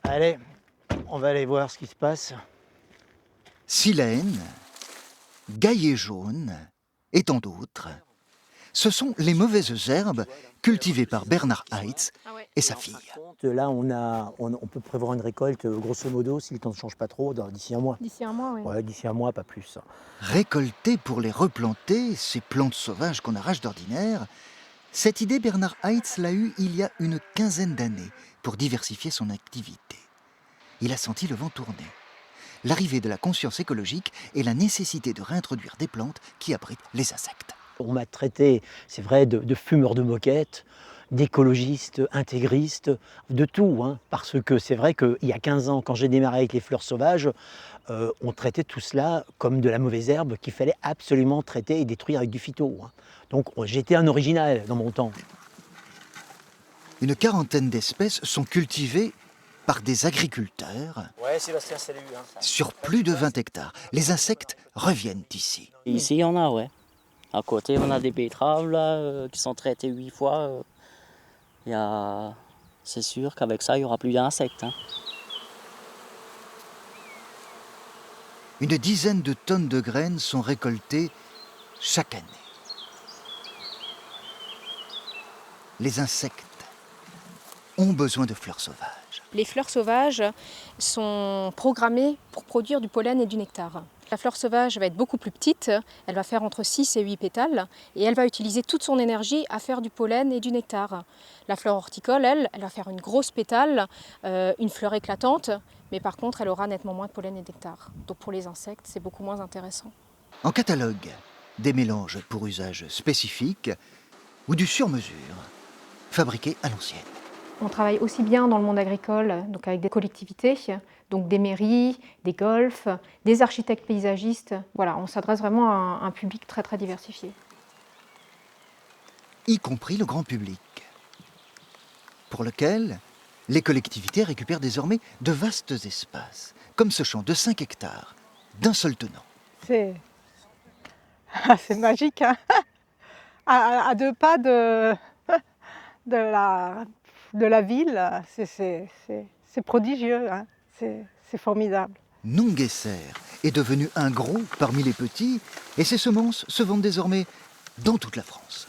Allez, on va aller voir ce qui se passe. Silène, Gaillet jaune et tant d'autres. Ce sont les mauvaises herbes cultivées par Bernard Heitz et sa fille. Là, on peut prévoir une récolte, grosso modo, si le temps ne change pas trop, d'ici un mois. D'ici un mois, oui. Ouais, d'ici un mois, pas plus. Récolter pour les replanter, ces plantes sauvages qu'on arrache d'ordinaire, cette idée, Bernard Heitz l'a eue il y a une quinzaine d'années pour diversifier son activité. Il a senti le vent tourner. L'arrivée de la conscience écologique et la nécessité de réintroduire des plantes qui abritent les insectes. On m'a traité, c'est vrai, de fumeur de moquette, d'écologiste, intégriste, de tout. Parce que c'est vrai qu'il y a 15 ans, quand j'ai démarré avec les fleurs sauvages, on traitait tout cela comme de la mauvaise herbe qu'il fallait absolument traiter et détruire avec du phyto. Donc j'étais un original dans mon temps. Une quarantaine d'espèces sont cultivées par des agriculteurs Ouais, Sébastien, salut. sur plus de 20 hectares. Les insectes reviennent ici. Ici, il y en a, ouais. À côté, on a des betteraves là, qui sont traitées 8 fois. C'est sûr qu'avec ça, il n'y aura plus d'insectes. Une dizaine de tonnes de graines sont récoltées chaque année. Les insectes ont besoin de fleurs sauvages. Les fleurs sauvages sont programmées pour produire du pollen et du nectar. La fleur sauvage va être beaucoup plus petite, elle va faire entre 6 et 8 pétales et elle va utiliser toute son énergie à faire du pollen et du nectar. La fleur horticole, elle va faire une grosse pétale, une fleur éclatante, mais par contre elle aura nettement moins de pollen et de nectar. Donc pour les insectes, c'est beaucoup moins intéressant. En catalogue, des mélanges pour usage spécifique ou du sur-mesure, fabriqués à l'ancienne. On travaille aussi bien dans le monde agricole, donc avec des collectivités, donc des mairies, des golfs, des architectes paysagistes. Voilà, on s'adresse vraiment à un public très très diversifié. Y compris le grand public, pour lequel les collectivités récupèrent désormais de vastes espaces, comme ce champ de 5 hectares, d'un seul tenant. C'est magique, hein. À 2 pas de la ville, c'est prodigieux, hein. C'est formidable. Nungesser est devenu un gros parmi les petits et ses semences se vendent désormais dans toute la France.